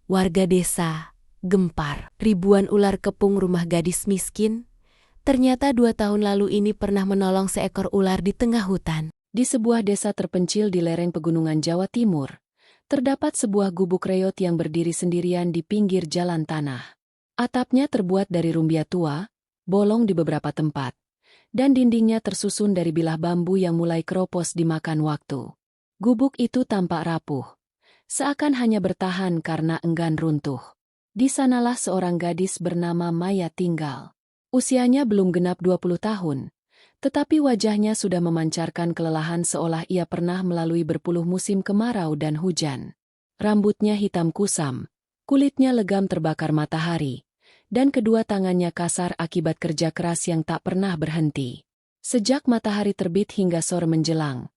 Warga desa gempar. Ribuan ular kepung rumah gadis miskin. Ternyata 2 tahun lalu ini pernah menolong seekor ular di tengah hutan. Di sebuah desa terpencil di lereng pegunungan Jawa Timur, terdapat sebuah gubuk reot yang berdiri sendirian di pinggir jalan tanah. Atapnya terbuat dari rumbia tua, bolong di beberapa tempat, dan dindingnya tersusun dari bilah bambu yang mulai keropos dimakan waktu. Gubuk itu tampak rapuh, seakan hanya bertahan karena enggan runtuh. Di sanalah seorang gadis bernama Maya tinggal. Usianya belum genap 20 tahun, tetapi wajahnya sudah memancarkan kelelahan seolah ia pernah melalui berpuluh musim kemarau dan hujan. Rambutnya hitam kusam, kulitnya legam terbakar matahari, dan kedua tangannya kasar akibat kerja keras yang tak pernah berhenti. Sejak matahari terbit hingga sore menjelang,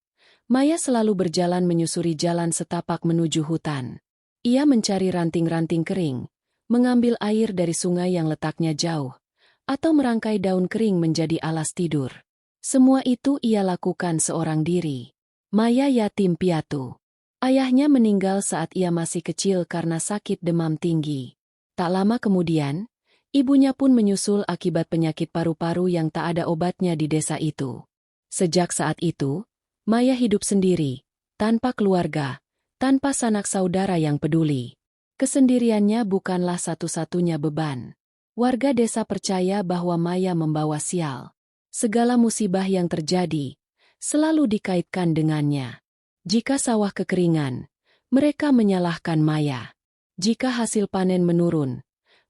Maya selalu berjalan menyusuri jalan setapak menuju hutan. Ia mencari ranting-ranting kering, mengambil air dari sungai yang letaknya jauh, atau merangkai daun kering menjadi alas tidur. Semua itu ia lakukan seorang diri. Maya yatim piatu. Ayahnya meninggal saat ia masih kecil karena sakit demam tinggi. Tak lama kemudian, ibunya pun menyusul akibat penyakit paru-paru yang tak ada obatnya di desa itu. Sejak saat itu, Maya hidup sendiri, tanpa keluarga, tanpa sanak saudara yang peduli. Kesendiriannya bukanlah satu-satunya beban. Warga desa percaya bahwa Maya membawa sial. Segala musibah yang terjadi selalu dikaitkan dengannya. Jika sawah kekeringan, mereka menyalahkan Maya. Jika hasil panen menurun,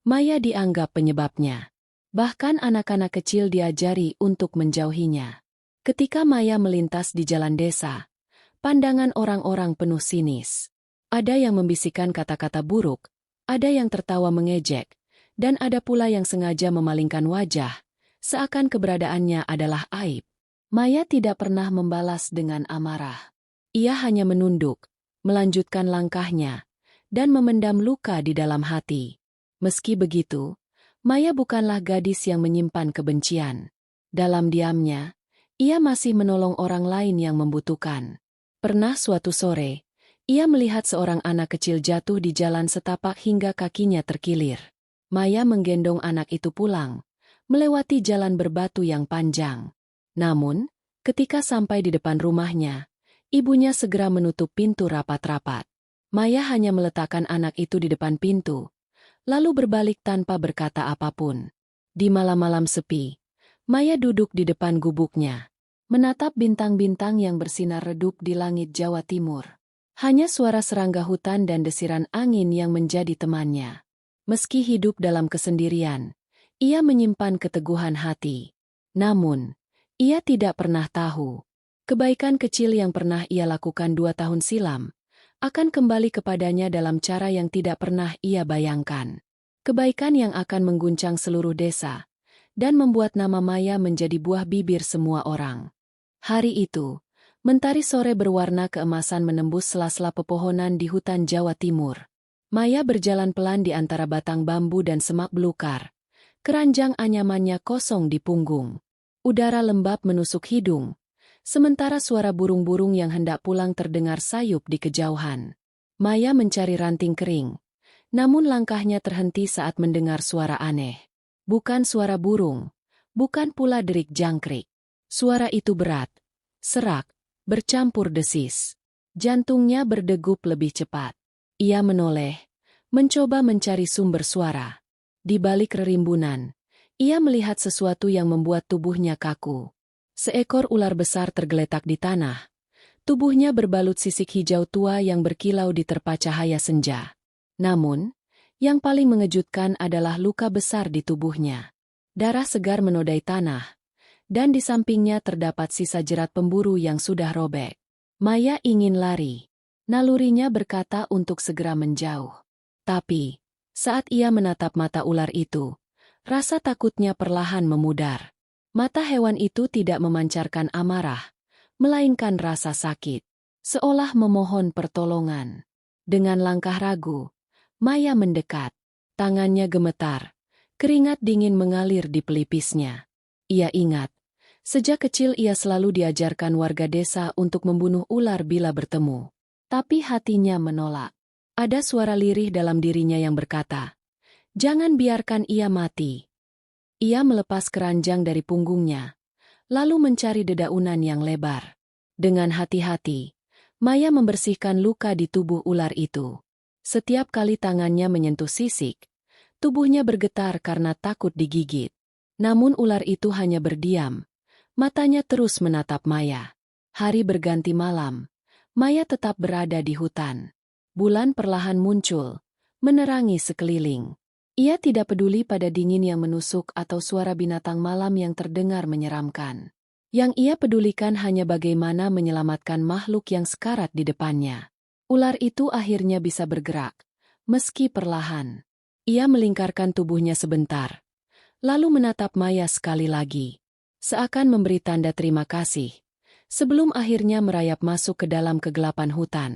Maya dianggap penyebabnya. Bahkan anak-anak kecil diajari untuk menjauhinya. Ketika Maya melintas di jalan desa, pandangan orang-orang penuh sinis. Ada yang membisikkan kata-kata buruk, ada yang tertawa mengejek, dan ada pula yang sengaja memalingkan wajah, seakan keberadaannya adalah aib. Maya tidak pernah membalas dengan amarah. Ia hanya menunduk, melanjutkan langkahnya, dan memendam luka di dalam hati. Meski begitu, Maya bukanlah gadis yang menyimpan kebencian. Dalam diamnya, ia masih menolong orang lain yang membutuhkan. Pernah suatu sore, ia melihat seorang anak kecil jatuh di jalan setapak hingga kakinya terkilir. Maya menggendong anak itu pulang, melewati jalan berbatu yang panjang. Namun, ketika sampai di depan rumahnya, ibunya segera menutup pintu rapat-rapat. Maya hanya meletakkan anak itu di depan pintu, lalu berbalik tanpa berkata apapun. Di malam-malam sepi, Maya duduk di depan gubuknya, menatap bintang-bintang yang bersinar redup di langit Jawa Timur. Hanya suara serangga hutan dan desiran angin yang menjadi temannya. Meski hidup dalam kesendirian, ia menyimpan keteguhan hati. Namun, ia tidak pernah tahu, kebaikan kecil yang pernah ia lakukan 2 tahun silam, akan kembali kepadanya dalam cara yang tidak pernah ia bayangkan. Kebaikan yang akan mengguncang seluruh desa, dan membuat nama Maya menjadi buah bibir semua orang. Hari itu, mentari sore berwarna keemasan menembus sela-sela pepohonan di hutan Jawa Timur. Maya berjalan pelan di antara batang bambu dan semak belukar. Keranjang anyamannya kosong di punggung. Udara lembab menusuk hidung, sementara suara burung-burung yang hendak pulang terdengar sayup di kejauhan. Maya mencari ranting kering, namun langkahnya terhenti saat mendengar suara aneh. Bukan suara burung, bukan pula derik jangkrik. Suara itu berat, serak, bercampur desis. Jantungnya berdegup lebih cepat. Ia menoleh, mencoba mencari sumber suara. Di balik rerimbunan, ia melihat sesuatu yang membuat tubuhnya kaku. Seekor ular besar tergeletak di tanah. Tubuhnya berbalut sisik hijau tua yang berkilau di terpa cahaya senja. Namun, yang paling mengejutkan adalah luka besar di tubuhnya. Darah segar menodai tanah, dan di sampingnya terdapat sisa jerat pemburu yang sudah robek. Maya ingin lari. Nalurinya berkata untuk segera menjauh. Tapi, saat ia menatap mata ular itu, rasa takutnya perlahan memudar. Mata hewan itu tidak memancarkan amarah, melainkan rasa sakit, seolah memohon pertolongan. Dengan langkah ragu, Maya mendekat. Tangannya gemetar, keringat dingin mengalir di pelipisnya. Ia ingat, sejak kecil ia selalu diajarkan warga desa untuk membunuh ular bila bertemu. Tapi hatinya menolak. Ada suara lirih dalam dirinya yang berkata, "Jangan biarkan ia mati." Ia melepas keranjang dari punggungnya, lalu mencari dedaunan yang lebar. Dengan hati-hati, Maya membersihkan luka di tubuh ular itu. Setiap kali tangannya menyentuh sisik, tubuhnya bergetar karena takut digigit. Namun ular itu hanya berdiam. Matanya terus menatap Maya. Hari berganti malam. Maya tetap berada di hutan. Bulan perlahan muncul, menerangi sekeliling. Ia tidak peduli pada dingin yang menusuk atau suara binatang malam yang terdengar menyeramkan. Yang ia pedulikan hanya bagaimana menyelamatkan makhluk yang sekarat di depannya. Ular itu akhirnya bisa bergerak, meski perlahan. Ia melingkarkan tubuhnya sebentar, lalu menatap Maya sekali lagi. Seakan memberi tanda terima kasih, sebelum akhirnya merayap masuk ke dalam kegelapan hutan.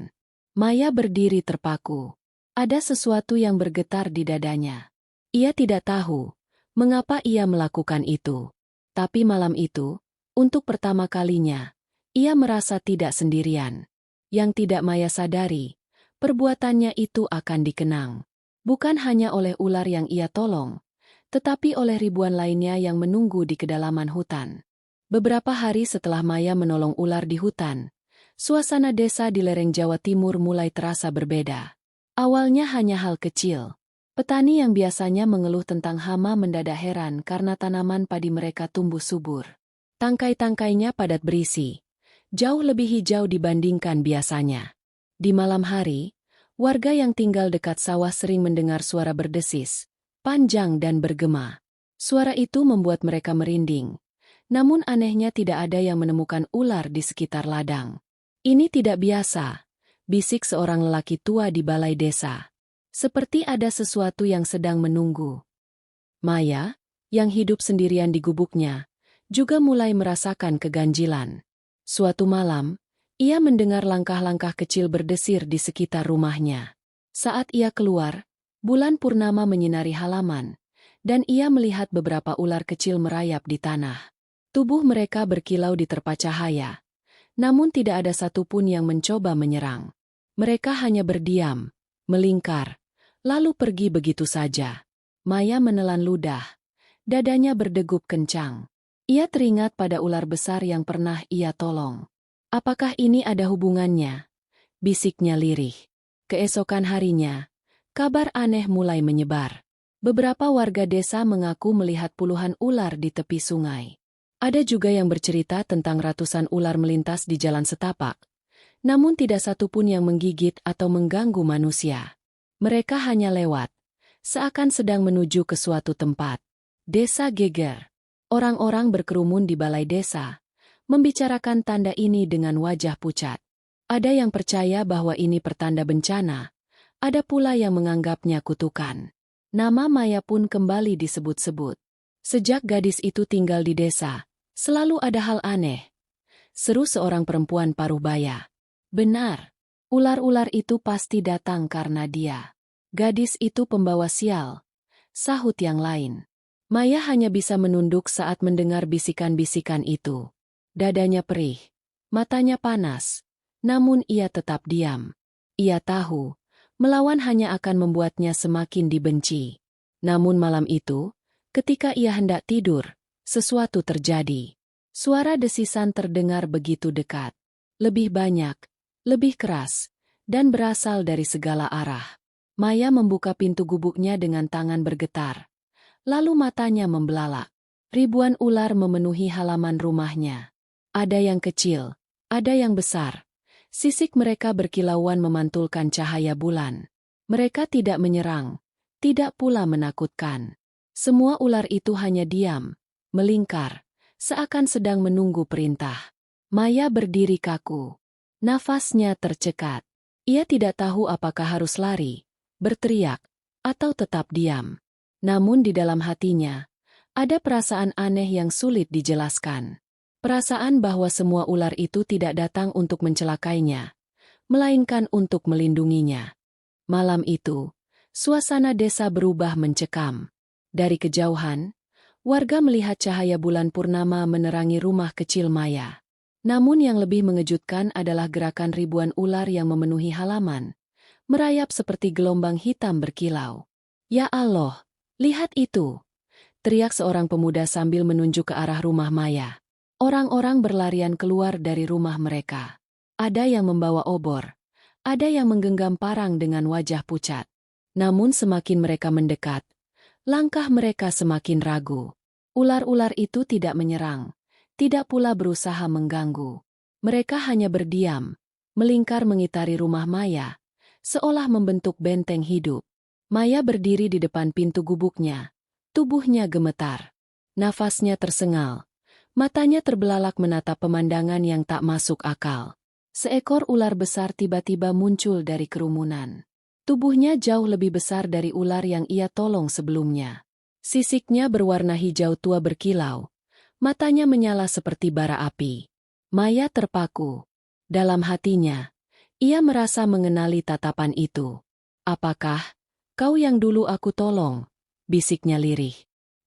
Maya berdiri terpaku. Ada sesuatu yang bergetar di dadanya. Ia tidak tahu mengapa ia melakukan itu. Tapi malam itu, untuk pertama kalinya, ia merasa tidak sendirian. Yang tidak Maya sadari, perbuatannya itu akan dikenang. Bukan hanya oleh ular yang ia tolong, tetapi oleh ribuan lainnya yang menunggu di kedalaman hutan. Beberapa hari setelah Maya menolong ular di hutan, suasana desa di lereng Jawa Timur mulai terasa berbeda. Awalnya hanya hal kecil. Petani yang biasanya mengeluh tentang hama mendadak heran karena tanaman padi mereka tumbuh subur. Tangkai-tangkainya padat berisi, jauh lebih hijau dibandingkan biasanya. Di malam hari, warga yang tinggal dekat sawah sering mendengar suara berdesis, panjang dan bergema. Suara itu membuat mereka merinding. Namun anehnya tidak ada yang menemukan ular di sekitar ladang. "Ini tidak biasa," bisik seorang lelaki tua di balai desa. Seperti ada sesuatu yang sedang menunggu. Maya, yang hidup sendirian di gubuknya, juga mulai merasakan keganjilan. Suatu malam, ia mendengar langkah-langkah kecil berdesir di sekitar rumahnya. Saat ia keluar, bulan purnama menyinari halaman, dan ia melihat beberapa ular kecil merayap di tanah. Tubuh mereka berkilau diterpa cahaya, namun tidak ada satupun yang mencoba menyerang. Mereka hanya berdiam, melingkar, lalu pergi begitu saja. Maya menelan ludah, dadanya berdegup kencang. Ia teringat pada ular besar yang pernah ia tolong. "Apakah ini ada hubungannya?" bisiknya lirih. Keesokan harinya, kabar aneh mulai menyebar. Beberapa warga desa mengaku melihat puluhan ular di tepi sungai. Ada juga yang bercerita tentang ratusan ular melintas di jalan setapak, namun tidak satupun yang menggigit atau mengganggu manusia. Mereka hanya lewat, seakan sedang menuju ke suatu tempat. Desa geger. Orang-orang berkerumun di balai desa, membicarakan tanda ini dengan wajah pucat. Ada yang percaya bahwa ini pertanda bencana, ada pula yang menganggapnya kutukan. Nama Maya pun kembali disebut-sebut. Sejak gadis itu tinggal di desa, selalu ada hal aneh, seru seorang perempuan paruh baya. "Benar, ular-ular itu pasti datang karena dia. Gadis itu pembawa sial," sahut yang lain. Maya hanya bisa menunduk saat mendengar bisikan-bisikan itu. Dadanya perih, matanya panas, namun ia tetap diam. Ia tahu, melawan hanya akan membuatnya semakin dibenci. Namun malam itu, ketika ia hendak tidur, sesuatu terjadi. Suara desisan terdengar begitu dekat. Lebih banyak, lebih keras, dan berasal dari segala arah. Maya membuka pintu gubuknya dengan tangan bergetar. Lalu matanya membelalak. Ribuan ular memenuhi halaman rumahnya. Ada yang kecil, ada yang besar. Sisik mereka berkilauan memantulkan cahaya bulan. Mereka tidak menyerang, tidak pula menakutkan. Semua ular itu hanya diam, melingkar, seakan sedang menunggu perintah. Maya berdiri kaku. Nafasnya tercekat. Ia tidak tahu apakah harus lari, berteriak, atau tetap diam. Namun di dalam hatinya, ada perasaan aneh yang sulit dijelaskan. Perasaan bahwa semua ular itu tidak datang untuk mencelakainya, melainkan untuk melindunginya. Malam itu, suasana desa berubah mencekam. Dari kejauhan, warga melihat cahaya bulan purnama menerangi rumah kecil Maya. Namun yang lebih mengejutkan adalah gerakan ribuan ular yang memenuhi halaman, merayap seperti gelombang hitam berkilau. "Ya Allah, lihat itu!" teriak seorang pemuda sambil menunjuk ke arah rumah Maya. Orang-orang berlarian keluar dari rumah mereka. Ada yang membawa obor, ada yang menggenggam parang dengan wajah pucat. Namun semakin mereka mendekat, langkah mereka semakin ragu. Ular-ular itu tidak menyerang, tidak pula berusaha mengganggu. Mereka hanya berdiam, melingkar mengitari rumah Maya, seolah membentuk benteng hidup. Maya berdiri di depan pintu gubuknya, tubuhnya gemetar. Nafasnya tersengal, matanya terbelalak menatap pemandangan yang tak masuk akal. Seekor ular besar tiba-tiba muncul dari kerumunan. Tubuhnya jauh lebih besar dari ular yang ia tolong sebelumnya. Sisiknya berwarna hijau tua berkilau, matanya menyala seperti bara api. Maya terpaku. Dalam hatinya, ia merasa mengenali tatapan itu. "Apakah kau yang dulu aku tolong?" bisiknya lirih.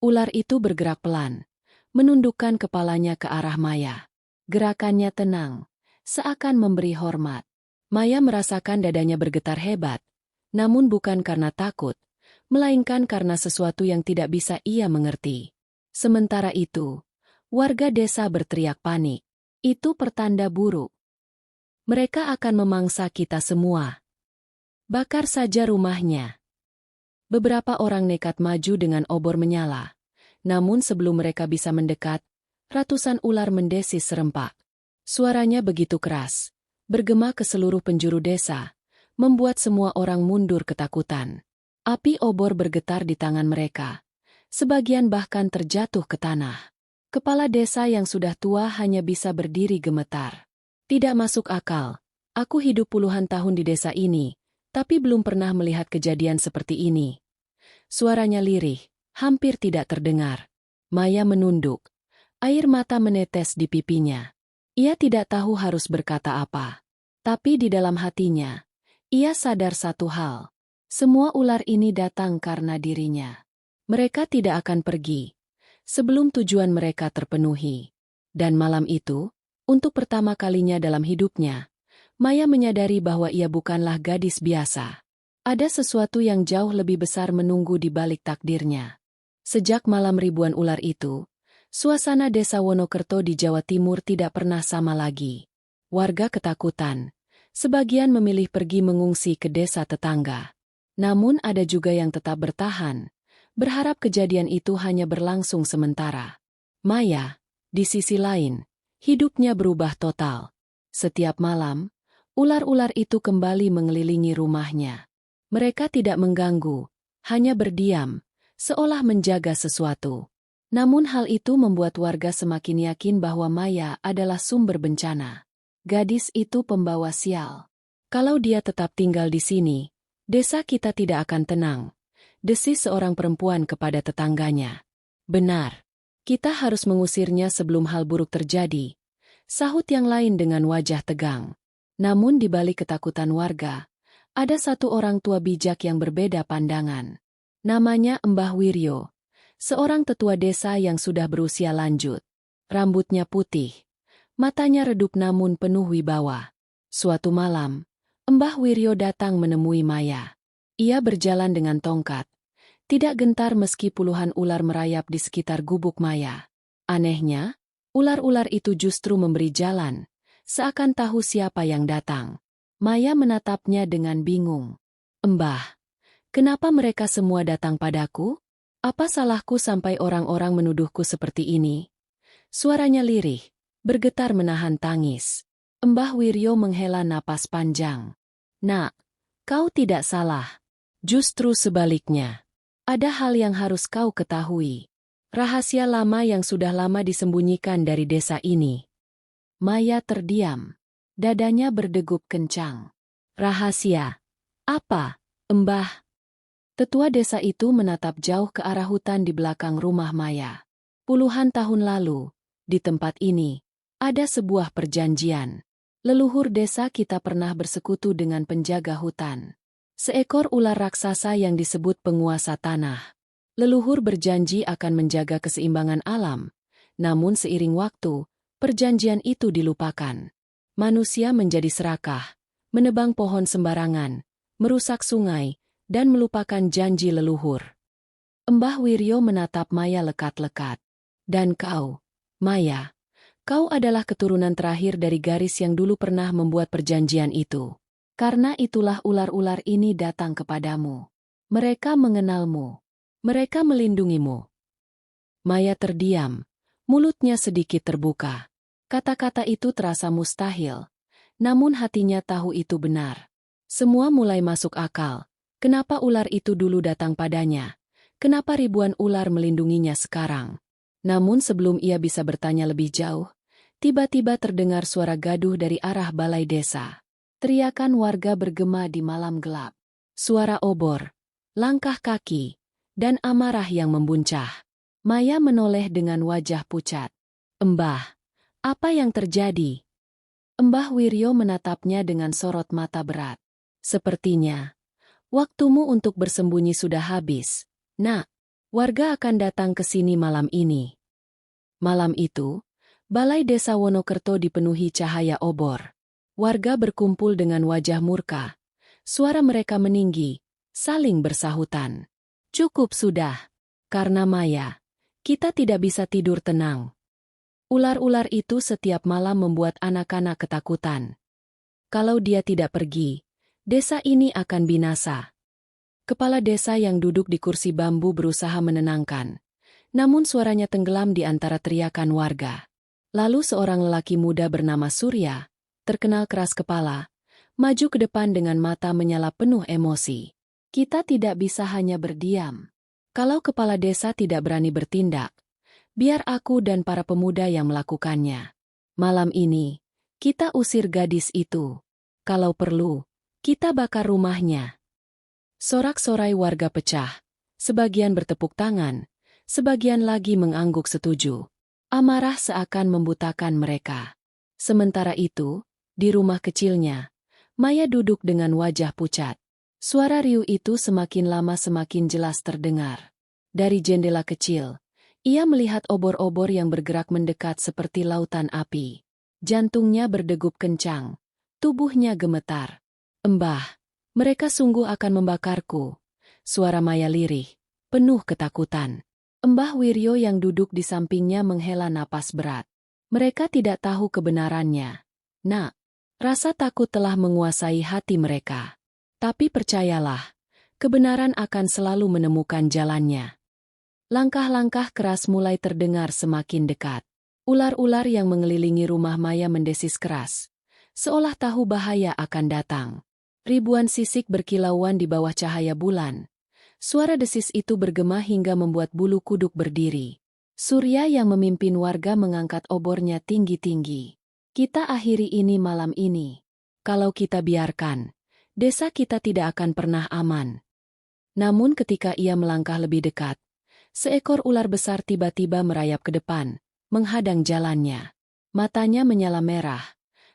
Ular itu bergerak pelan, menundukkan kepalanya ke arah Maya. Gerakannya tenang, seakan memberi hormat. Maya merasakan dadanya bergetar hebat, namun bukan karena takut, melainkan karena sesuatu yang tidak bisa ia mengerti. Sementara itu, warga desa berteriak panik. "Itu pertanda buruk. Mereka akan memangsa kita semua. Bakar saja rumahnya." Beberapa orang nekat maju dengan obor menyala. Namun sebelum mereka bisa mendekat, ratusan ular mendesis serempak. Suaranya begitu keras, bergema ke seluruh penjuru desa, membuat semua orang mundur ketakutan. Api obor bergetar di tangan mereka. Sebagian bahkan terjatuh ke tanah. Kepala desa yang sudah tua hanya bisa berdiri gemetar. "Tidak masuk akal. Aku hidup puluhan tahun di desa ini, tapi belum pernah melihat kejadian seperti ini." Suaranya lirih, hampir tidak terdengar. Maya menunduk. Air mata menetes di pipinya. Ia tidak tahu harus berkata apa. Tapi di dalam hatinya, ia sadar satu hal. Semua ular ini datang karena dirinya. Mereka tidak akan pergi sebelum tujuan mereka terpenuhi. Dan malam itu, untuk pertama kalinya dalam hidupnya, Maya menyadari bahwa ia bukanlah gadis biasa. Ada sesuatu yang jauh lebih besar menunggu di balik takdirnya. Sejak malam ribuan ular itu, suasana desa Wonokerto di Jawa Timur tidak pernah sama lagi. Warga ketakutan. Sebagian memilih pergi mengungsi ke desa tetangga. Namun ada juga yang tetap bertahan, berharap kejadian itu hanya berlangsung sementara. Maya, di sisi lain, hidupnya berubah total. Setiap malam, ular-ular itu kembali mengelilingi rumahnya. Mereka tidak mengganggu, hanya berdiam, seolah menjaga sesuatu. Namun hal itu membuat warga semakin yakin bahwa Maya adalah sumber bencana. Gadis itu pembawa sial. "Kalau dia tetap tinggal di sini, desa kita tidak akan tenang," desis seorang perempuan kepada tetangganya. "Benar. Kita harus mengusirnya sebelum hal buruk terjadi," sahut yang lain dengan wajah tegang. Namun di balik ketakutan warga, ada satu orang tua bijak yang berbeda pandangan. Namanya Mbah Wiryo, seorang tetua desa yang sudah berusia lanjut. Rambutnya putih, matanya redup namun penuh wibawa. Suatu malam, Mbah Wiryo datang menemui Maya. Ia berjalan dengan tongkat, tidak gentar meski puluhan ular merayap di sekitar gubuk Maya. Anehnya, ular-ular itu justru memberi jalan, seakan tahu siapa yang datang. Maya menatapnya dengan bingung. "Mbah, kenapa mereka semua datang padaku? Apa salahku sampai orang-orang menuduhku seperti ini?" Suaranya lirih, bergetar menahan tangis. Mbah Wiryo menghela napas panjang. "Nak, kau tidak salah. Justru sebaliknya. Ada hal yang harus kau ketahui. Rahasia lama yang sudah lama disembunyikan dari desa ini." Maya terdiam. Dadanya berdegup kencang. "Rahasia? Apa, Mbah?" Tetua desa itu menatap jauh ke arah hutan di belakang rumah Maya. "Puluhan tahun lalu, di tempat ini, ada sebuah perjanjian. Leluhur desa kita pernah bersekutu dengan penjaga hutan. Seekor ular raksasa yang disebut penguasa tanah. Leluhur berjanji akan menjaga keseimbangan alam. Namun seiring waktu, perjanjian itu dilupakan. Manusia menjadi serakah, menebang pohon sembarangan, merusak sungai, dan melupakan janji leluhur. Mbah Wiryo menatap Maya lekat-lekat. Dan kau, Maya, kau adalah keturunan terakhir dari garis yang dulu pernah membuat perjanjian itu. Karena itulah ular-ular ini datang kepadamu. Mereka mengenalmu. Mereka melindungimu. Maya terdiam, mulutnya sedikit terbuka. Kata-kata itu terasa mustahil, namun hatinya tahu itu benar. Semua mulai masuk akal. Kenapa ular itu dulu datang padanya? Kenapa ribuan ular melindunginya sekarang? Namun sebelum ia bisa bertanya lebih jauh, tiba-tiba terdengar suara gaduh dari arah balai desa. Teriakan warga bergema di malam gelap. Suara obor, langkah kaki, dan amarah yang membuncah. Maya menoleh dengan wajah pucat. Mbah, apa yang terjadi? Mbah Wiryo menatapnya dengan sorot mata berat. Sepertinya, waktumu untuk bersembunyi sudah habis. Nak, warga akan datang ke sini malam ini. Malam itu, balai desa Wonokerto dipenuhi cahaya obor. Warga berkumpul dengan wajah murka. Suara mereka meninggi, saling bersahutan. Cukup sudah. Karena Maya, kita tidak bisa tidur tenang. Ular-ular itu setiap malam membuat anak-anak ketakutan. Kalau dia tidak pergi, desa ini akan binasa. Kepala desa yang duduk di kursi bambu berusaha menenangkan. Namun suaranya tenggelam di antara teriakan warga. Lalu seorang lelaki muda bernama Surya, terkenal keras kepala, maju ke depan dengan mata menyala penuh emosi. Kita tidak bisa hanya berdiam. Kalau kepala desa tidak berani bertindak, biar aku dan para pemuda yang melakukannya. Malam ini, kita usir gadis itu. Kalau perlu, kita bakar rumahnya. Sorak-sorai warga pecah. Sebagian bertepuk tangan, sebagian lagi mengangguk setuju. Amarah seakan membutakan mereka. Sementara itu, di rumah kecilnya, Maya duduk dengan wajah pucat. Suara riuh itu semakin lama semakin jelas terdengar. Dari jendela kecil, ia melihat obor-obor yang bergerak mendekat seperti lautan api. Jantungnya berdegup kencang, tubuhnya gemetar. Mbah, mereka sungguh akan membakarku. Suara Maya lirih, penuh ketakutan. Mbah Wiryo yang duduk di sampingnya menghela napas berat. Mereka tidak tahu kebenarannya. Nak, rasa takut telah menguasai hati mereka. Tapi percayalah, kebenaran akan selalu menemukan jalannya. Langkah-langkah keras mulai terdengar semakin dekat. Ular-ular yang mengelilingi rumah Maya mendesis keras, seolah tahu bahaya akan datang. Ribuan sisik berkilauan di bawah cahaya bulan. Suara desis itu bergema hingga membuat bulu kuduk berdiri. Surya yang memimpin warga mengangkat obornya tinggi-tinggi. Kita akhiri ini malam ini. Kalau kita biarkan, desa kita tidak akan pernah aman. Namun ketika ia melangkah lebih dekat, seekor ular besar tiba-tiba merayap ke depan, menghadang jalannya. Matanya menyala merah,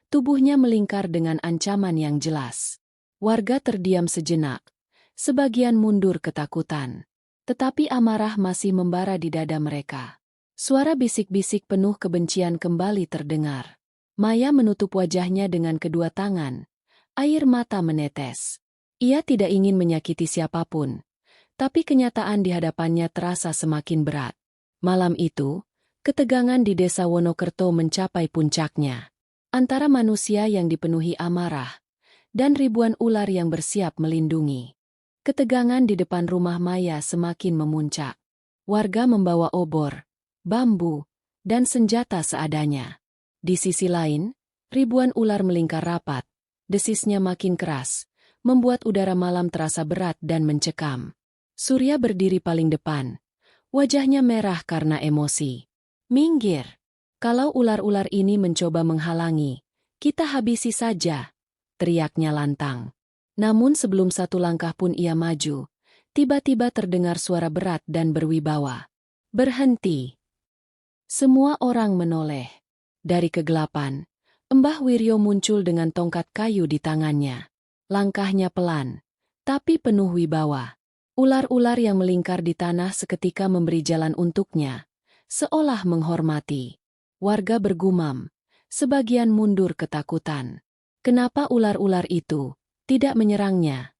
tubuhnya melingkar dengan ancaman yang jelas. Warga terdiam sejenak, sebagian mundur ketakutan. Tetapi amarah masih membara di dada mereka. Suara bisik-bisik penuh kebencian kembali terdengar. Maya menutup wajahnya dengan kedua tangan. Air mata menetes. Ia tidak ingin menyakiti siapapun. Tapi kenyataan di hadapannya terasa semakin berat. Malam itu, ketegangan di desa Wonokerto mencapai puncaknya. Antara manusia yang dipenuhi amarah dan ribuan ular yang bersiap melindungi. Ketegangan di depan rumah Maya semakin memuncak. Warga membawa obor, bambu, dan senjata seadanya. Di sisi lain, ribuan ular melingkar rapat. Desisnya makin keras, membuat udara malam terasa berat dan mencekam. Surya berdiri paling depan. Wajahnya merah karena emosi. Minggir. Kalau ular-ular ini mencoba menghalangi, kita habisi saja, teriaknya lantang. Namun sebelum satu langkah pun ia maju, tiba-tiba terdengar suara berat dan berwibawa. Berhenti. Semua orang menoleh. Dari kegelapan, Mbah Wiryo muncul dengan tongkat kayu di tangannya. Langkahnya pelan, tapi penuh wibawa. Ular-ular yang melingkar di tanah seketika memberi jalan untuknya, seolah menghormati. Warga bergumam, sebagian mundur ketakutan. Kenapa ular-ular itu tidak menyerangnya?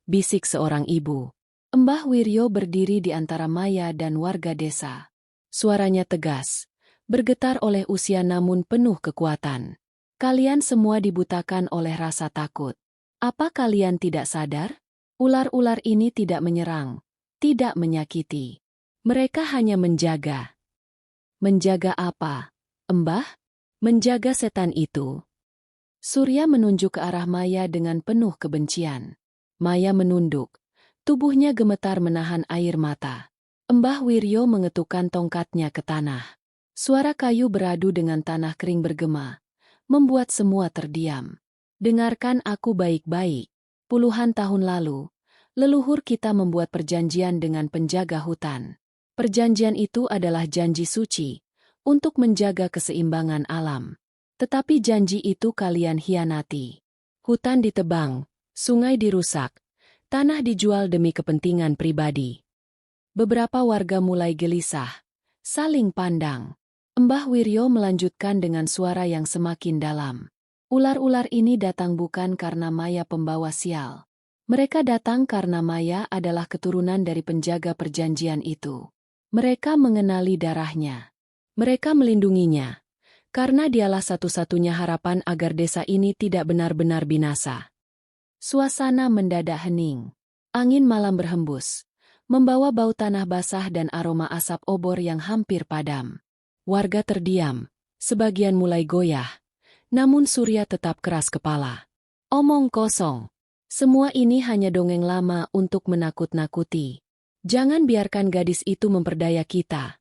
bisik seorang ibu. Mbah Wiryo berdiri di antara Maya dan warga desa. Suaranya tegas, bergetar oleh usia namun penuh kekuatan. Kalian semua dibutakan oleh rasa takut. Apa kalian tidak sadar? Ular-ular ini tidak menyerang, tidak menyakiti. Mereka hanya menjaga. Menjaga apa, Mbah? Menjaga setan itu. Surya menunjuk ke arah Maya dengan penuh kebencian. Maya menunduk. Tubuhnya gemetar menahan air mata. Mbah Wiryo mengetukkan tongkatnya ke tanah. Suara kayu beradu dengan tanah kering bergema, membuat semua terdiam. Dengarkan aku baik-baik. Puluhan tahun lalu, leluhur kita membuat perjanjian dengan penjaga hutan. Perjanjian itu adalah janji suci untuk menjaga keseimbangan alam. Tetapi janji itu kalian hianati. Hutan ditebang, sungai dirusak, tanah dijual demi kepentingan pribadi. Beberapa warga mulai gelisah, saling pandang. Mbah Wiryo melanjutkan dengan suara yang semakin dalam. Ular-ular ini datang bukan karena Maya pembawa sial. Mereka datang karena Maya adalah keturunan dari penjaga perjanjian itu. Mereka mengenali darahnya. Mereka melindunginya. Karena dialah satu-satunya harapan agar desa ini tidak benar-benar binasa. Suasana mendadak hening. Angin malam berhembus, membawa bau tanah basah dan aroma asap obor yang hampir padam. Warga terdiam, sebagian mulai goyah. Namun Surya tetap keras kepala. Omong kosong. Semua ini hanya dongeng lama untuk menakut-nakuti. Jangan biarkan gadis itu memperdaya kita.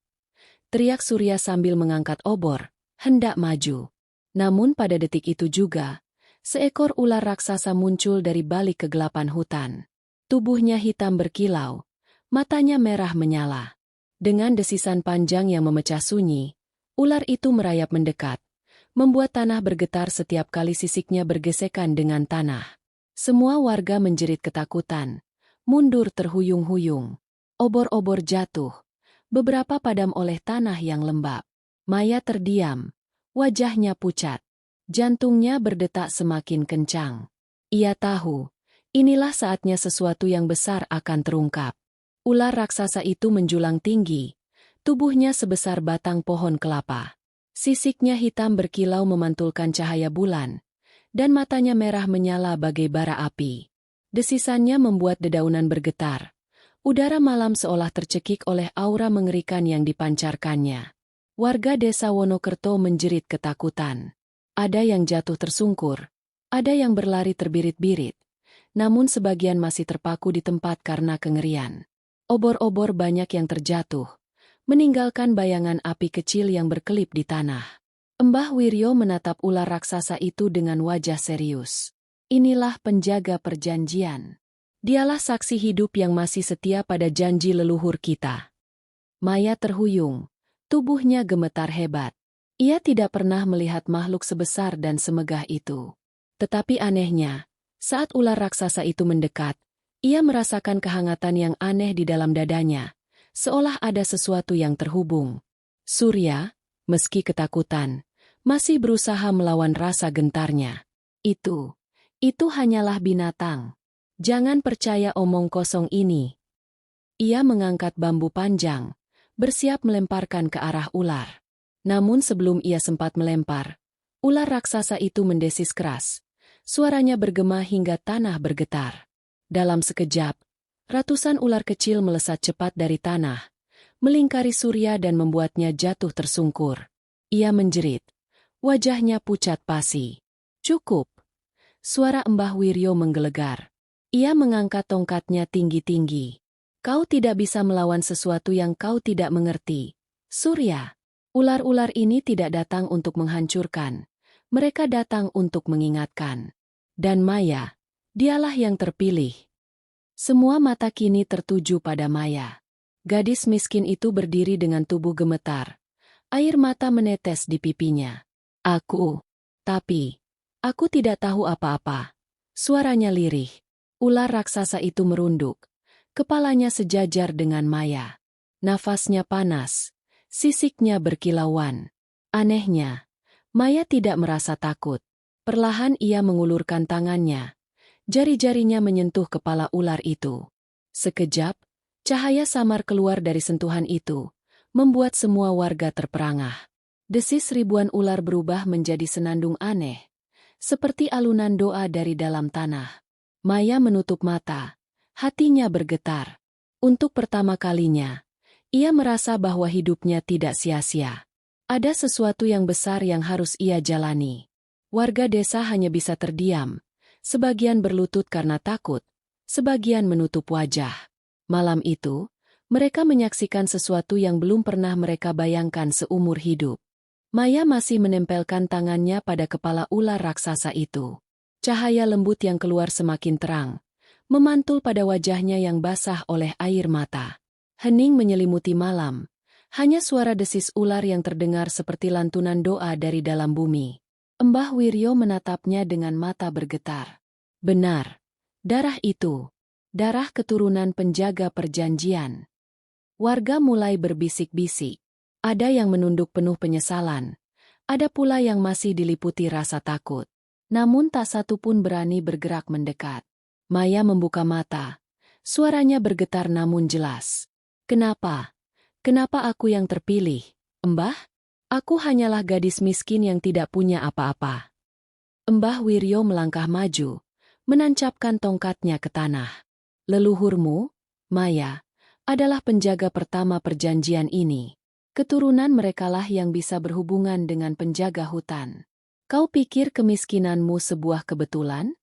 Teriak Surya sambil mengangkat obor, hendak maju. Namun pada detik itu juga, seekor ular raksasa muncul dari balik kegelapan hutan. Tubuhnya hitam berkilau, matanya merah menyala. Dengan desisan panjang yang memecah sunyi, ular itu merayap mendekat, membuat tanah bergetar setiap kali sisiknya bergesekan dengan tanah. Semua warga menjerit ketakutan, mundur terhuyung-huyung. Obor-obor jatuh, beberapa padam oleh tanah yang lembab. Maya terdiam, wajahnya pucat. Jantungnya berdetak semakin kencang. Ia tahu, inilah saatnya sesuatu yang besar akan terungkap. Ular raksasa itu menjulang tinggi, tubuhnya sebesar batang pohon kelapa. Sisiknya hitam berkilau memantulkan cahaya bulan, dan matanya merah menyala bagai bara api. Desisannya membuat dedaunan bergetar. Udara malam seolah tercekik oleh aura mengerikan yang dipancarkannya. Warga desa Wonokerto menjerit ketakutan. Ada yang jatuh tersungkur, ada yang berlari terbirit-birit, namun sebagian masih terpaku di tempat karena kengerian. Obor-obor banyak yang terjatuh, meninggalkan bayangan api kecil yang berkelip di tanah. Mbah Wiryo menatap ular raksasa itu dengan wajah serius. Inilah penjaga perjanjian. Dialah saksi hidup yang masih setia pada janji leluhur kita. Maya terhuyung, tubuhnya gemetar hebat. Ia tidak pernah melihat makhluk sebesar dan semegah itu. Tetapi anehnya, saat ular raksasa itu mendekat, ia merasakan kehangatan yang aneh di dalam dadanya, seolah ada sesuatu yang terhubung. Surya, meski ketakutan, masih berusaha melawan rasa gentarnya. Itu hanyalah binatang. Jangan percaya omong kosong ini. Ia mengangkat bambu panjang, bersiap melemparkan ke arah ular. Namun sebelum ia sempat melempar, ular raksasa itu mendesis keras. Suaranya bergema hingga tanah bergetar. Dalam sekejap, ratusan ular kecil melesat cepat dari tanah, melingkari Surya dan membuatnya jatuh tersungkur. Ia menjerit. Wajahnya pucat pasi. Cukup. Suara Mbah Wiryo menggelegar. Ia mengangkat tongkatnya tinggi-tinggi. Kau tidak bisa melawan sesuatu yang kau tidak mengerti. Surya, ular-ular ini tidak datang untuk menghancurkan. Mereka datang untuk mengingatkan. Dan Maya, dialah yang terpilih. Semua mata kini tertuju pada Maya. Gadis miskin itu berdiri dengan tubuh gemetar. Air mata menetes di pipinya. Tapi, aku tidak tahu apa-apa. Suaranya lirih. Ular raksasa itu merunduk. Kepalanya sejajar dengan Maya. Nafasnya panas. Sisiknya berkilauan. Anehnya, Maya tidak merasa takut. Perlahan ia mengulurkan tangannya. Jari-jarinya menyentuh kepala ular itu. Sekejap, cahaya samar keluar dari sentuhan itu, membuat semua warga terperangah. Desis ribuan ular berubah menjadi senandung aneh, seperti alunan doa dari dalam tanah. Maya menutup mata, hatinya bergetar. Untuk pertama kalinya, ia merasa bahwa hidupnya tidak sia-sia. Ada sesuatu yang besar yang harus ia jalani. Warga desa hanya bisa terdiam, sebagian berlutut karena takut, sebagian menutup wajah. Malam itu, mereka menyaksikan sesuatu yang belum pernah mereka bayangkan seumur hidup. Maya masih menempelkan tangannya pada kepala ular raksasa itu. Cahaya lembut yang keluar semakin terang, memantul pada wajahnya yang basah oleh air mata. Hening menyelimuti malam, hanya suara desis ular yang terdengar seperti lantunan doa dari dalam bumi. Mbah Wiryo menatapnya dengan mata bergetar. Benar, darah itu, darah keturunan penjaga perjanjian. Warga mulai berbisik-bisik. Ada yang menunduk penuh penyesalan, ada pula yang masih diliputi rasa takut. Namun tak satu pun berani bergerak mendekat. Maya membuka mata, suaranya bergetar namun jelas. Kenapa? Kenapa aku yang terpilih, Mbah? Aku hanyalah gadis miskin yang tidak punya apa-apa. Mbah Wiryo melangkah maju, menancapkan tongkatnya ke tanah. Leluhurmu, Maya, adalah penjaga pertama perjanjian ini. Keturunan merekalah yang bisa berhubungan dengan penjaga hutan. Kau pikir kemiskinanmu sebuah kebetulan?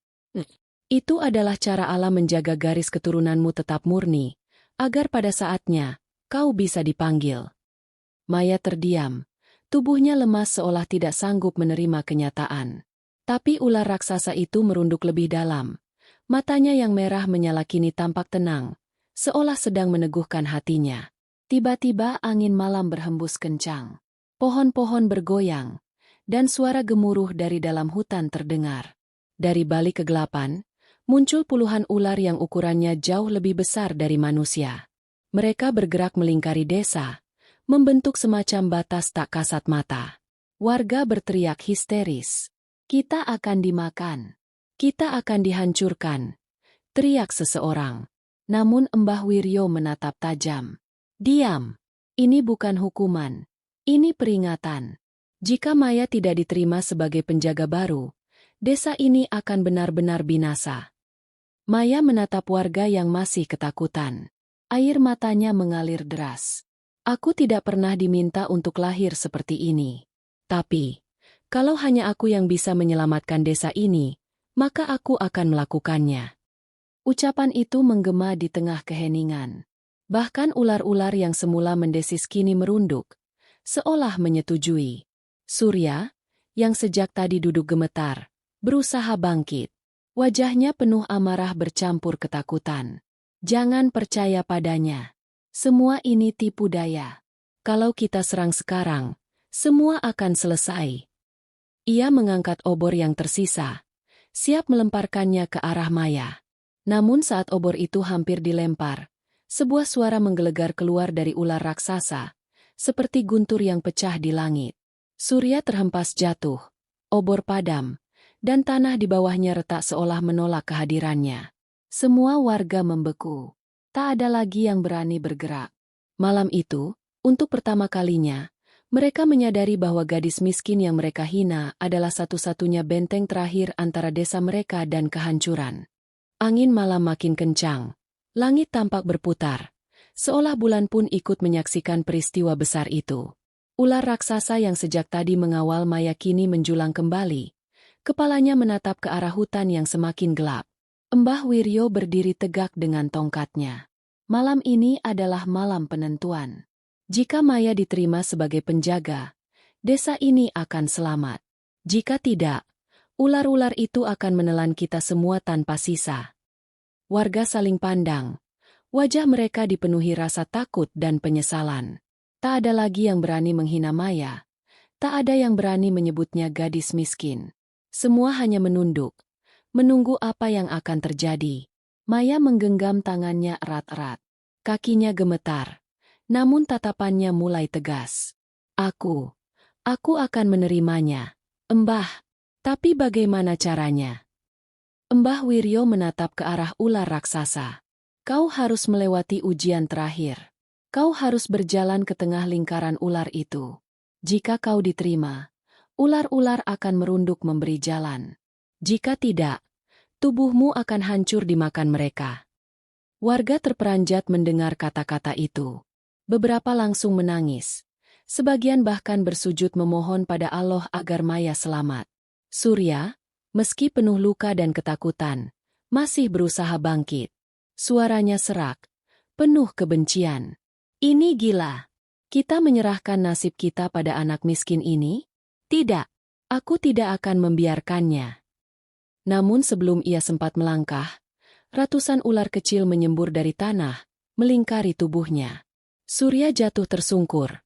Itu adalah cara Allah menjaga garis keturunanmu tetap murni, agar pada saatnya, kau bisa dipanggil. Maya terdiam. Tubuhnya lemas seolah tidak sanggup menerima kenyataan. Tapi ular raksasa itu merunduk lebih dalam. Matanya yang merah menyala kini tampak tenang, seolah sedang meneguhkan hatinya. Tiba-tiba angin malam berhembus kencang. Pohon-pohon bergoyang, dan suara gemuruh dari dalam hutan terdengar. Dari balik kegelapan, muncul puluhan ular yang ukurannya jauh lebih besar dari manusia. Mereka bergerak melingkari desa, membentuk semacam batas tak kasat mata. Warga berteriak histeris. Kita akan dimakan. Kita akan dihancurkan. Teriak seseorang. Namun Mbah Wiryo menatap tajam. Diam. Ini bukan hukuman. Ini peringatan. Jika Maya tidak diterima sebagai penjaga baru, desa ini akan benar-benar binasa. Maya menatap warga yang masih ketakutan. Air matanya mengalir deras. Aku tidak pernah diminta untuk lahir seperti ini. Tapi, kalau hanya aku yang bisa menyelamatkan desa ini, maka aku akan melakukannya. Ucapan itu menggema di tengah keheningan. Bahkan ular-ular yang semula mendesis kini merunduk, seolah menyetujui. Surya, yang sejak tadi duduk gemetar, berusaha bangkit. Wajahnya penuh amarah bercampur ketakutan. Jangan percaya padanya. Semua ini tipu daya. Kalau kita serang sekarang, semua akan selesai. Ia mengangkat obor yang tersisa, siap melemparkannya ke arah Maya. Namun saat obor itu hampir dilempar, sebuah suara menggelegar keluar dari ular raksasa, seperti guntur yang pecah di langit. Surya terhempas jatuh, obor padam, dan tanah di bawahnya retak seolah menolak kehadirannya. Semua warga membeku. Tak ada lagi yang berani bergerak. Malam itu, untuk pertama kalinya, mereka menyadari bahwa gadis miskin yang mereka hina adalah satu-satunya benteng terakhir antara desa mereka dan kehancuran. Angin malam makin kencang. Langit tampak berputar, seolah bulan pun ikut menyaksikan peristiwa besar itu. Ular raksasa yang sejak tadi mengawal Maya kini menjulang kembali. Kepalanya menatap ke arah hutan yang semakin gelap. Mbah Wiryo berdiri tegak dengan tongkatnya. Malam ini adalah malam penentuan. Jika Maya diterima sebagai penjaga, desa ini akan selamat. Jika tidak, ular-ular itu akan menelan kita semua tanpa sisa. Warga saling pandang. Wajah mereka dipenuhi rasa takut dan penyesalan. Tak ada lagi yang berani menghina Maya. Tak ada yang berani menyebutnya gadis miskin. Semua hanya menunduk, menunggu apa yang akan terjadi. Maya menggenggam tangannya erat-erat. Kakinya gemetar, namun tatapannya mulai tegas. Aku akan menerimanya, Mbah. Tapi bagaimana caranya? Mbah Wiryo menatap ke arah ular raksasa. Kau harus melewati ujian terakhir. Kau harus berjalan ke tengah lingkaran ular itu. Jika kau diterima, ular-ular akan merunduk memberi jalan. Jika tidak, tubuhmu akan hancur dimakan mereka. Warga terperanjat mendengar kata-kata itu. Beberapa langsung menangis. Sebagian bahkan bersujud memohon pada Allah agar Maya selamat. Surya, meski penuh luka dan ketakutan, masih berusaha bangkit. Suaranya serak, penuh kebencian. Ini gila. Kita menyerahkan nasib kita pada anak miskin ini? Tidak, aku tidak akan membiarkannya. Namun sebelum ia sempat melangkah, ratusan ular kecil menyembur dari tanah, melingkari tubuhnya. Surya jatuh tersungkur.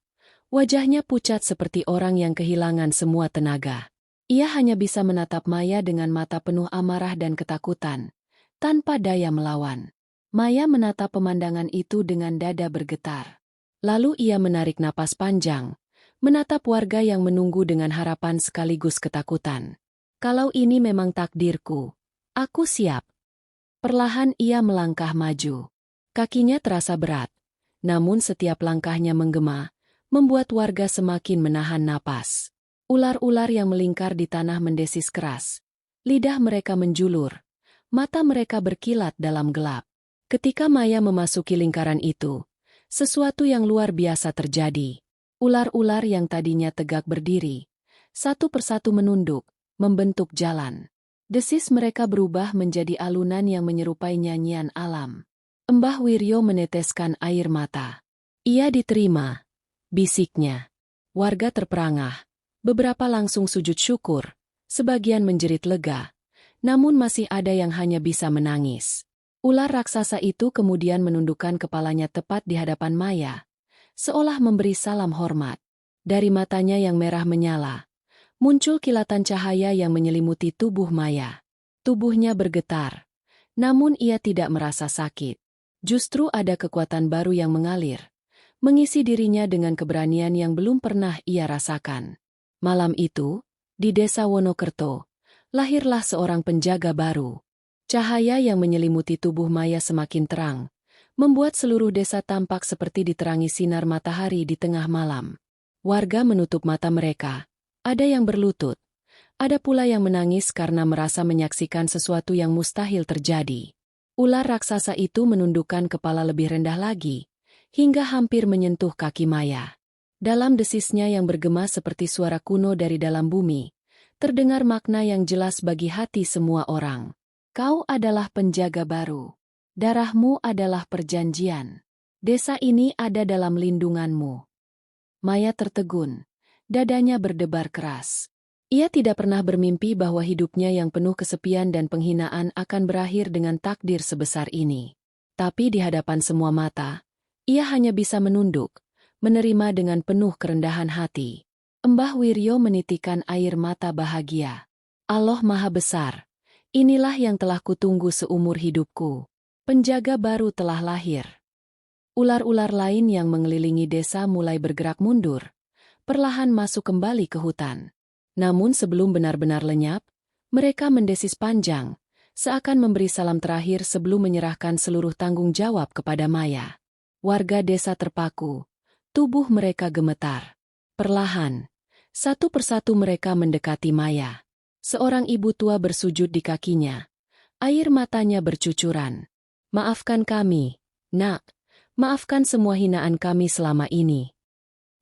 Wajahnya pucat seperti orang yang kehilangan semua tenaga. Ia hanya bisa menatap Maya dengan mata penuh amarah dan ketakutan, tanpa daya melawan. Maya menatap pemandangan itu dengan dada bergetar. Lalu ia menarik napas panjang, menatap warga yang menunggu dengan harapan sekaligus ketakutan. Kalau ini memang takdirku, aku siap. Perlahan ia melangkah maju. Kakinya terasa berat, namun setiap langkahnya menggema, membuat warga semakin menahan napas. Ular-ular yang melingkar di tanah mendesis keras. Lidah mereka menjulur, mata mereka berkilat dalam gelap. Ketika Maya memasuki lingkaran itu, sesuatu yang luar biasa terjadi. Ular-ular yang tadinya tegak berdiri, satu persatu menunduk, membentuk jalan. Desis mereka berubah menjadi alunan yang menyerupai nyanyian alam. Mbah Wiryo meneteskan air mata. Ia diterima, bisiknya. Warga terperangah. Beberapa langsung sujud syukur, sebagian menjerit lega. Namun masih ada yang hanya bisa menangis. Ular raksasa itu kemudian menundukkan kepalanya tepat di hadapan Maya, seolah memberi salam hormat. Dari matanya yang merah menyala, muncul kilatan cahaya yang menyelimuti tubuh Maya. Tubuhnya bergetar, namun ia tidak merasa sakit. Justru ada kekuatan baru yang mengalir, mengisi dirinya dengan keberanian yang belum pernah ia rasakan. Malam itu, di desa Wonokerto, lahirlah seorang penjaga baru. Cahaya yang menyelimuti tubuh Maya semakin terang, membuat seluruh desa tampak seperti diterangi sinar matahari di tengah malam. Warga menutup mata mereka. Ada yang berlutut, ada pula yang menangis karena merasa menyaksikan sesuatu yang mustahil terjadi. Ular raksasa itu menundukkan kepala lebih rendah lagi, hingga hampir menyentuh kaki Maya. Dalam desisnya yang bergema seperti suara kuno dari dalam bumi, terdengar makna yang jelas bagi hati semua orang. Kau adalah penjaga baru. Darahmu adalah perjanjian. Desa ini ada dalam lindunganmu. Maya tertegun. Dadanya berdebar keras. Ia tidak pernah bermimpi bahwa hidupnya yang penuh kesepian dan penghinaan akan berakhir dengan takdir sebesar ini. Tapi di hadapan semua mata, ia hanya bisa menunduk, menerima dengan penuh kerendahan hati. Mbah Wiryo menitikan air mata bahagia. Allah Maha Besar, inilah yang telah kutunggu seumur hidupku. Penjaga baru telah lahir. Ular-ular lain yang mengelilingi desa mulai bergerak mundur, perlahan masuk kembali ke hutan. Namun sebelum benar-benar lenyap, mereka mendesis panjang, seakan memberi salam terakhir sebelum menyerahkan seluruh tanggung jawab kepada Maya. Warga desa terpaku, tubuh mereka gemetar. Perlahan, satu persatu mereka mendekati Maya. Seorang ibu tua bersujud di kakinya. Air matanya bercucuran. Maafkan kami, Nak. Maafkan semua hinaan kami selama ini.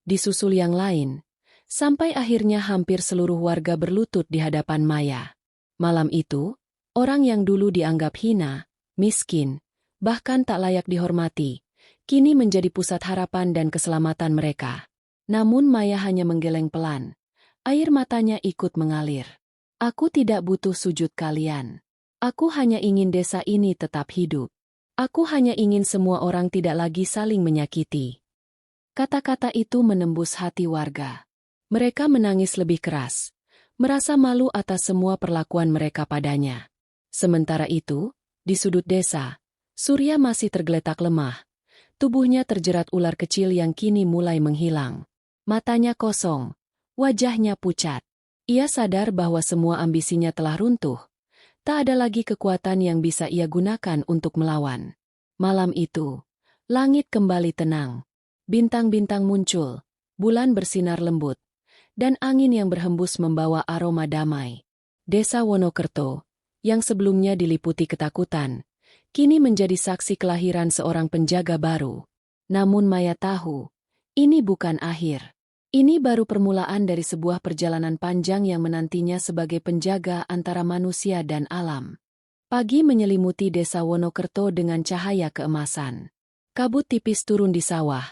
Disusul yang lain, sampai akhirnya hampir seluruh warga berlutut di hadapan Maya. Malam itu, orang yang dulu dianggap hina, miskin, bahkan tak layak dihormati, kini menjadi pusat harapan dan keselamatan mereka. Namun Maya hanya menggeleng pelan. Air matanya ikut mengalir. Aku tidak butuh sujud kalian. Aku hanya ingin desa ini tetap hidup. Aku hanya ingin semua orang tidak lagi saling menyakiti. Kata-kata itu menembus hati warga. Mereka menangis lebih keras, merasa malu atas semua perlakuan mereka padanya. Sementara itu, di sudut desa, Surya masih tergeletak lemah. Tubuhnya terjerat ular kecil yang kini mulai menghilang. Matanya kosong, wajahnya pucat. Ia sadar bahwa semua ambisinya telah runtuh, Tak ada lagi kekuatan yang bisa ia gunakan untuk melawan. Malam itu, langit kembali tenang. Bintang-bintang muncul, bulan bersinar lembut, dan angin yang berhembus membawa aroma damai. Desa Wonokerto, yang sebelumnya diliputi ketakutan, kini menjadi saksi kelahiran seorang penjaga baru. Namun Maya tahu, ini bukan akhir. Ini baru permulaan dari sebuah perjalanan panjang yang menantinya sebagai penjaga antara manusia dan alam. Pagi menyelimuti desa Wonokerto dengan cahaya keemasan. Kabut tipis turun di sawah.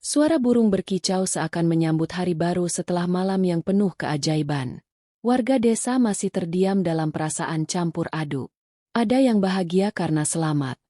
Suara burung berkicau seakan menyambut hari baru setelah malam yang penuh keajaiban. Warga desa masih terdiam dalam perasaan campur aduk. Ada yang bahagia karena selamat.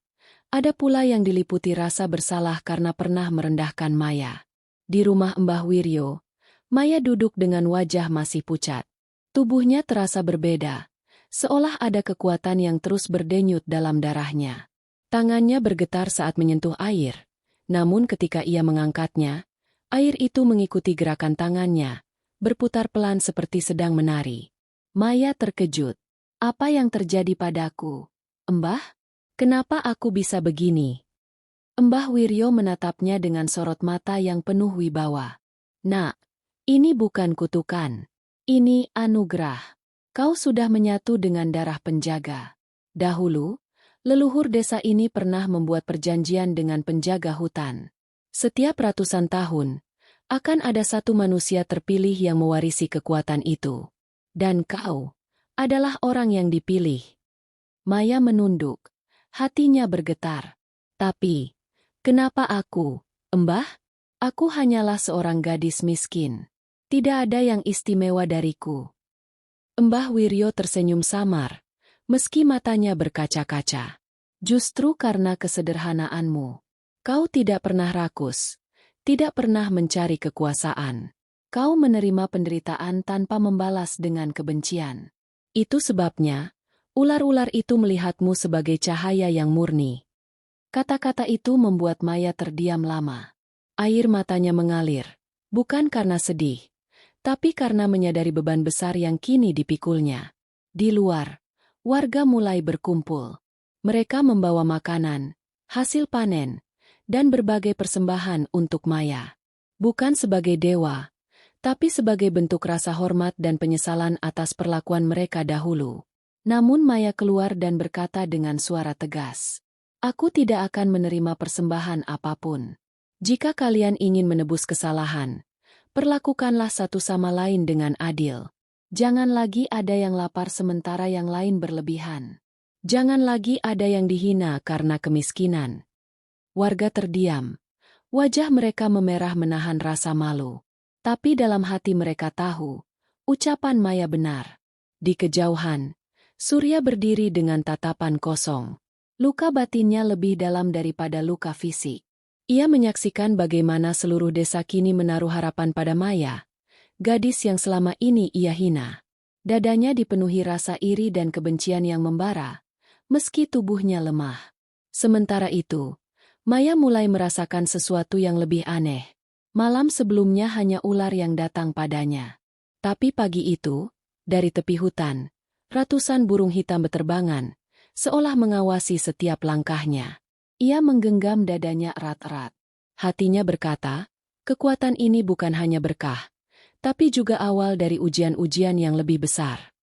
Ada pula yang diliputi rasa bersalah karena pernah merendahkan Maya. Di rumah Mbah Wiryo, Maya duduk dengan wajah masih pucat. Tubuhnya terasa berbeda, seolah ada kekuatan yang terus berdenyut dalam darahnya. Tangannya bergetar saat menyentuh air, namun ketika ia mengangkatnya, air itu mengikuti gerakan tangannya, berputar pelan seperti sedang menari. Maya terkejut. Apa yang terjadi padaku? Mbah? Kenapa aku bisa begini? Mbah Wiryo menatapnya dengan sorot mata yang penuh wibawa. Nak, ini bukan kutukan. Ini anugerah. Kau sudah menyatu dengan darah penjaga. Dahulu, leluhur desa ini pernah membuat perjanjian dengan penjaga hutan. Setiap ratusan tahun, akan ada satu manusia terpilih yang mewarisi kekuatan itu. Dan kau adalah orang yang dipilih. Maya menunduk. Hatinya bergetar. Tapi, kenapa aku, Mbah? Aku hanyalah seorang gadis miskin. Tidak ada yang istimewa dariku. Mbah Wiryo tersenyum samar, meski matanya berkaca-kaca. Justru karena kesederhanaanmu. Kau tidak pernah rakus, tidak pernah mencari kekuasaan. Kau menerima penderitaan tanpa membalas dengan kebencian. Itu sebabnya, ular-ular itu melihatmu sebagai cahaya yang murni. Kata-kata itu membuat Maya terdiam lama. Air matanya mengalir, bukan karena sedih, tapi karena menyadari beban besar yang kini dipikulnya. Di luar, warga mulai berkumpul. Mereka membawa makanan, hasil panen, dan berbagai persembahan untuk Maya. Bukan sebagai dewa, tapi sebagai bentuk rasa hormat dan penyesalan atas perlakuan mereka dahulu. Namun Maya keluar dan berkata dengan suara tegas, "Aku tidak akan menerima persembahan apapun. Jika kalian ingin menebus kesalahan, perlakukanlah satu sama lain dengan adil. Jangan lagi ada yang lapar sementara yang lain berlebihan. Jangan lagi ada yang dihina karena kemiskinan." Warga terdiam. Wajah mereka memerah menahan rasa malu. Tapi dalam hati mereka tahu, ucapan Maya benar. Di kejauhan, Surya berdiri dengan tatapan kosong. Luka batinnya lebih dalam daripada luka fisik. Ia menyaksikan bagaimana seluruh desa kini menaruh harapan pada Maya, gadis yang selama ini ia hina. Dadanya dipenuhi rasa iri dan kebencian yang membara, meski tubuhnya lemah. Sementara itu, Maya mulai merasakan sesuatu yang lebih aneh. Malam sebelumnya hanya ular yang datang padanya. Tapi pagi itu, dari tepi hutan, ratusan burung hitam beterbangan, seolah mengawasi setiap langkahnya. Ia menggenggam dadanya erat-erat. Hatinya berkata, kekuatan ini bukan hanya berkah, tapi juga awal dari ujian-ujian yang lebih besar.